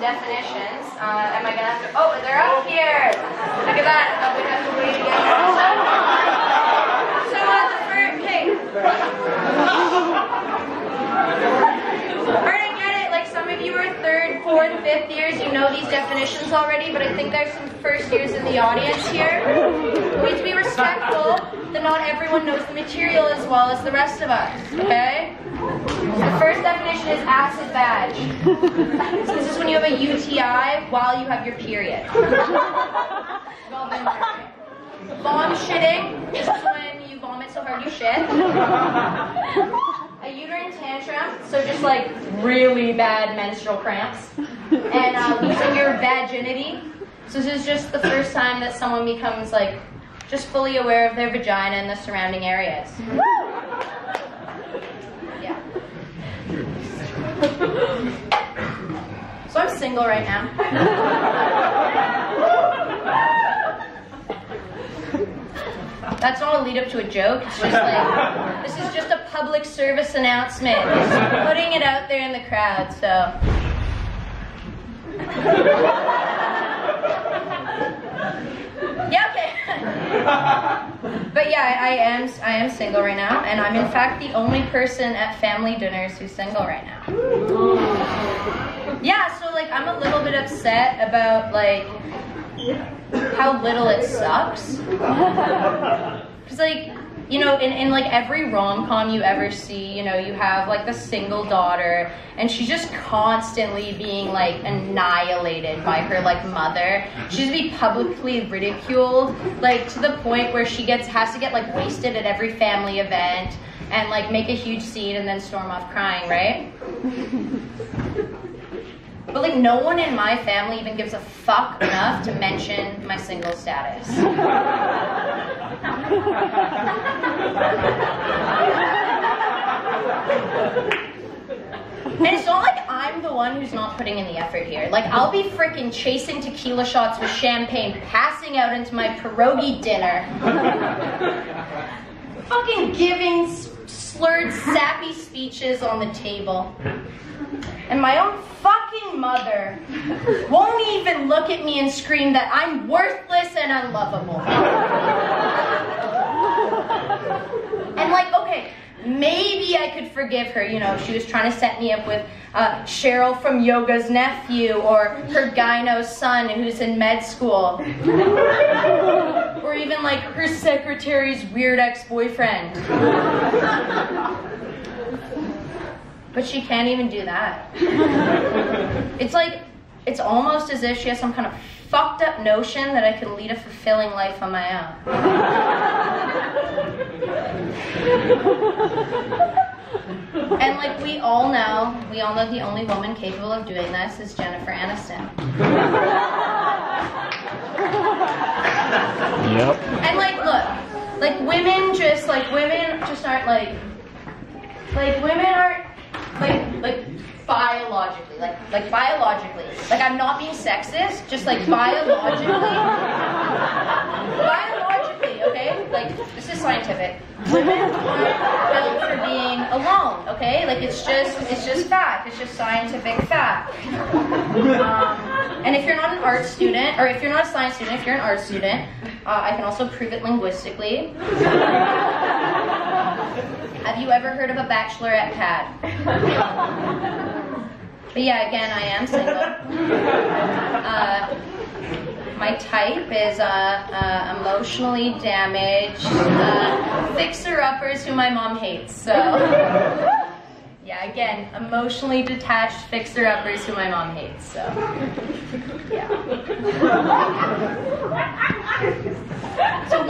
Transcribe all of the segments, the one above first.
definitions. Am I gonna have to? Oh, they're up here. Look at that. Oh, we have to wait again. So the first, okay. Alright, I get it. Like some of you are 3rd, 4th, 5th years. You know these definitions already, but I think there's some first years in the audience here. We need to be respectful that not everyone knows the material as well as the rest of us. Okay? The first definition is acid badge. So this is when you have a UTI while you have your period. Vom shitting. This is when you vomit so hard you shit. A uterine tantrum, so just like really bad menstrual cramps. And losing your virginity. So this is just the first time that someone becomes like just fully aware of their vagina and the surrounding areas. Yeah. So I'm single right now. That's not a lead up to a joke. It's just like, this is just a public service announcement. Just putting it out there in the crowd, so. Yeah, okay. But yeah, I am single right now, and I'm in fact the only person at family dinners who's single right now. Yeah, so like I'm a little bit upset about like how little it sucks. Cause like, you know, in like every rom-com you ever see, you know, you have like the single daughter and she's just constantly being like annihilated by her like mother. She's be publicly ridiculed, like to the point where she has to get like wasted at every family event and like make a huge scene and then storm off crying, right? But like no one in my family even gives a fuck enough to mention my single status. And it's not like I'm the one who's not putting in the effort here. Like I'll be freaking chasing tequila shots with champagne, passing out into my pierogi dinner. Fucking giving slurred, sappy speeches on the table. And my own fucking mother won't even look at me and scream that I'm worthless and unlovable. And like, okay, maybe I could forgive her, you know, if she was trying to set me up with Cheryl from Yoga's nephew or her gyno's son who's in med school. Or even like her secretary's weird ex-boyfriend. But she can't even do that. It's like, it's almost as if she has some kind of fucked up notion that I can lead a fulfilling life on my own. And like we all know the only woman capable of doing this is Jennifer Aniston. Yep. And like, look, like women just aren't like women aren't like biologically, like biologically, like I'm not being sexist, just like biologically, okay, like this is scientific. Women aren't built for being alone, okay, like it's just fact, it's just scientific fact. And if you're not an art student, or if you're not a science student, if you're an art student, I can also prove it linguistically. Have you ever heard of a bachelorette pad? But yeah, again, I am single. My type is emotionally damaged, fixer-uppers who my mom hates. So, yeah, again, emotionally detached fixer-uppers who my mom hates. So, yeah. So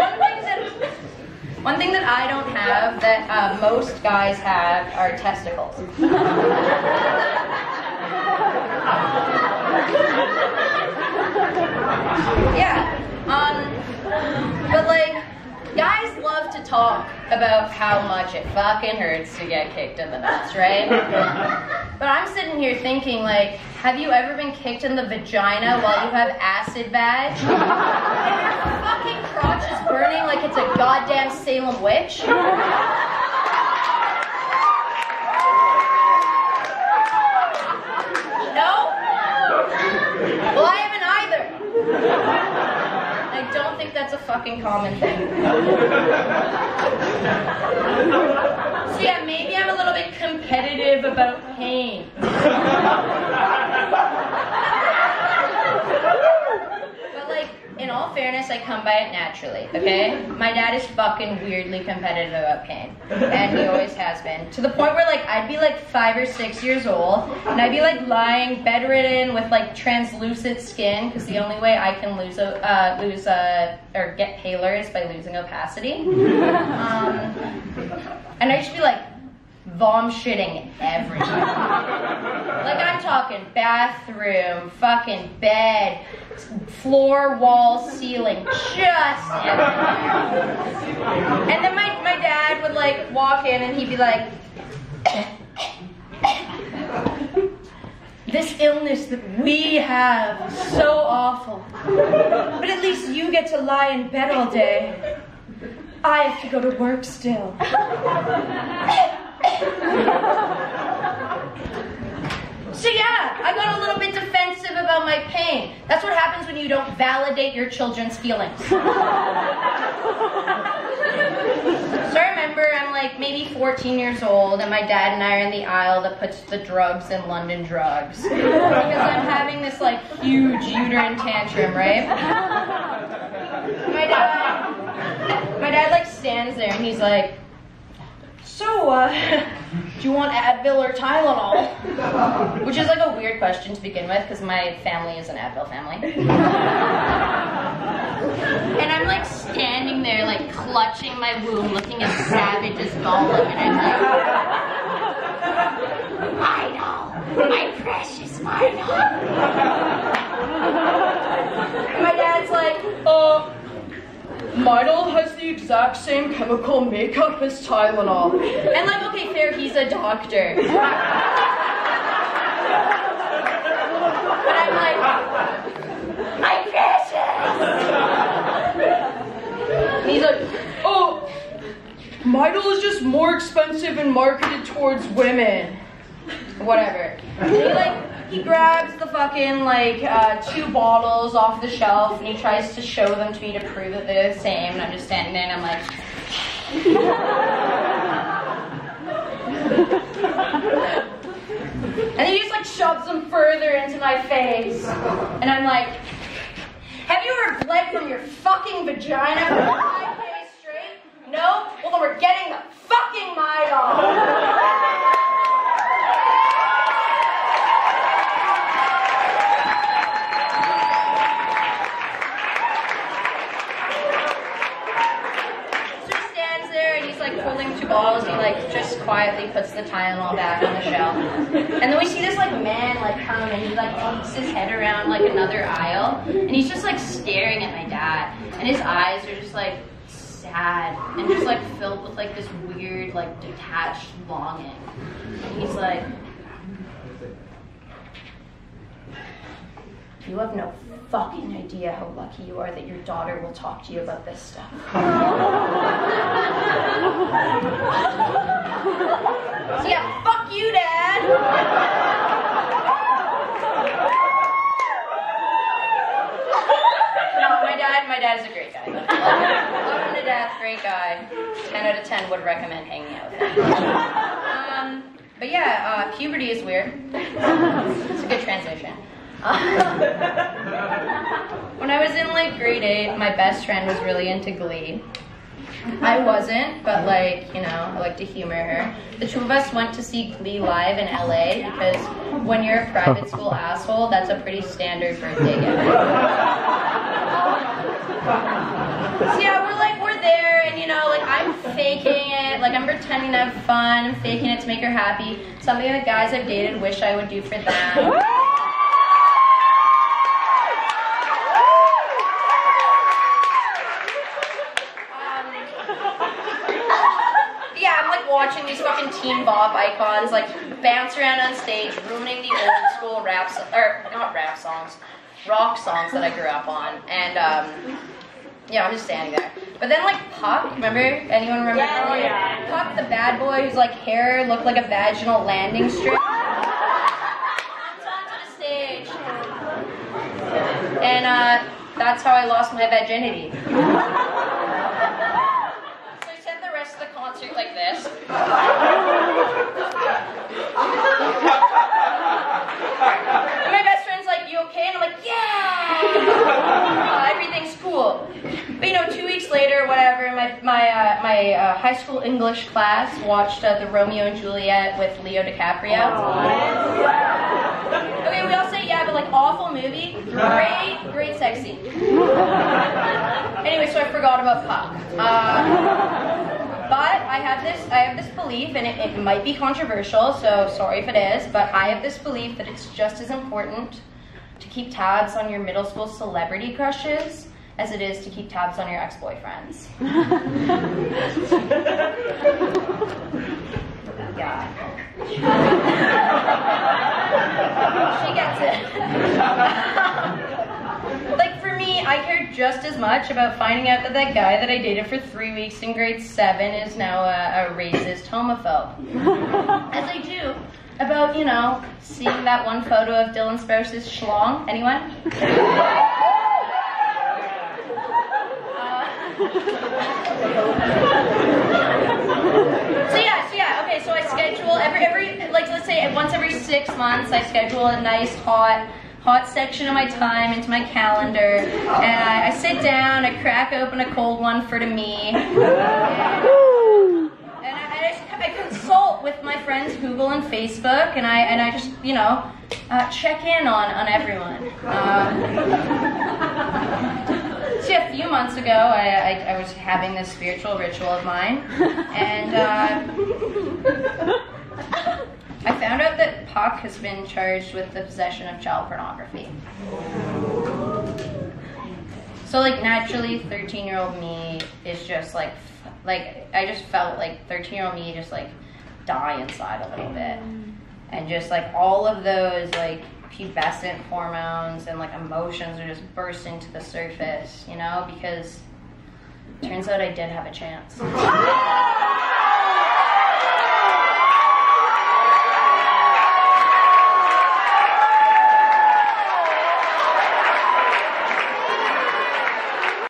one thing that I don't have that most guys have are testicles. Yeah, but like, guys love to talk about how much it fucking hurts to get kicked in the nuts, right? But I'm sitting here thinking, like, have you ever been kicked in the vagina while you have acid vag? And your fucking crotch is burning like it's a goddamn Salem witch? No? fucking common thing. So yeah, maybe I'm a little bit competitive about pain. But like, in all fairness, I come by it naturally, okay? My dad is fucking weirdly competitive about pain. And he always has been. To the point where like, I'd be like 5 or 6 years old, and I'd be like lying bedridden with like translucent skin, because the only way I can or get paler is by losing opacity. And I'd just be like, vom shitting everywhere. Like I'm talking bathroom, fucking bed, floor, wall, ceiling, just everywhere. And then my dad would like walk in and he'd be like, this illness that we have, so awful. But at least you get to lie in bed all day. I have to go to work still. So yeah, I got a little bit defensive about my pain. That's what happens when you don't validate your children's feelings. So I remember I'm like maybe 14 years old and my dad and I are in the aisle that puts the drugs in London Drugs. Because I'm having this like huge uterine tantrum, right? My dad like stands there and he's like, so, do you want Advil or Tylenol? Which is like a weird question to begin with, because my family is an Advil family. And I'm like standing there, like clutching my womb, looking as savage as Gollum, and I'm like, Mino, my precious Mino. My dad's like, Mino has the exact same chemical makeup as Tylenol. And like, okay, fair, he's a doctor. But I'm like, my precious! And he's like, oh, Mino is just more expensive and marketed towards women. Whatever. And he grabs the fucking, like, 2 bottles off the shelf and he tries to show them to me to prove that they're the same. And I'm just standing there and I'm like... And he just, like, shoves them further into my face. And I'm like, have you ever bled from your fucking vagina for 5 days straight? No? Well, then we're getting the fucking Midol. Holding 2 bottles, he like just quietly puts the Tylenol back on the shelf. And then we see this like man like come and he like pokes his head around like another aisle and he's just like staring at my dad and his eyes are just like sad and just like filled with like this weird like detached longing. And he's like, you have no fucking idea how lucky you are that your daughter will talk to you about this stuff. So yeah, fuck you, Dad! No, my dad's a great guy. Love him to death, great guy. 10 out of 10 would recommend hanging out with him. But yeah, puberty is weird. It's a good transition. When I was in like grade 8, my best friend was really into Glee. I wasn't, but like, you know, I like to humor her. The 2 of us went to see Glee live in LA because when you're a private school asshole, that's a pretty standard birthday gift. So yeah, we're there and you know, like I'm faking it, like I'm pretending to have fun, I'm faking it to make her happy. Something that guys I've dated wish I would do for them. Watching these fucking Teen Bop icons like bounce around on stage, ruining the old school rock songs that I grew up on. And yeah, I'm just standing there. But then like Puck, remember? Anyone remember? Yeah. Puck, the bad boy whose like hair looked like a vaginal landing strip. Onto the stage. And That's how I lost my virginity. So I spent the rest of the concert like this. And my best friend's like, "You okay?" And I'm like, "Yeah! Everything's cool." But 2 weeks later, whatever, my high school English class watched the Romeo and Juliet with Leo DiCaprio. Okay, we all say yeah, but like awful movie. Great sex scene. Anyway, so I forgot about Puck. But I have this belief, and it might be controversial, so sorry if it is, but I have this belief that it's just as important to keep tabs on your middle school celebrity crushes as it is to keep tabs on your ex-boyfriends. Yeah. She gets it. Like for me, I care just as much about finding out that guy that I dated for 3 weeks in grade 7 is now a racist homophobe. As I do about, seeing that one photo of Dylan Sprouse's schlong. Anyone? So I schedule every let's say once every 6 months I schedule a nice hot section of my time into my calendar, and I sit down, I crack open a cold one for me, and I consult with my friends Google and Facebook, and I just check in on everyone. See, a few months ago, I was having this spiritual ritual of mine, and I found out that Puck has been charged with the possession of child pornography. So, naturally, 13-year-old me is just, I just felt like 13-year-old me just, die inside a little bit. And just, all of those, pubescent hormones and emotions are just bursting to the surface, because it turns out I did have a chance.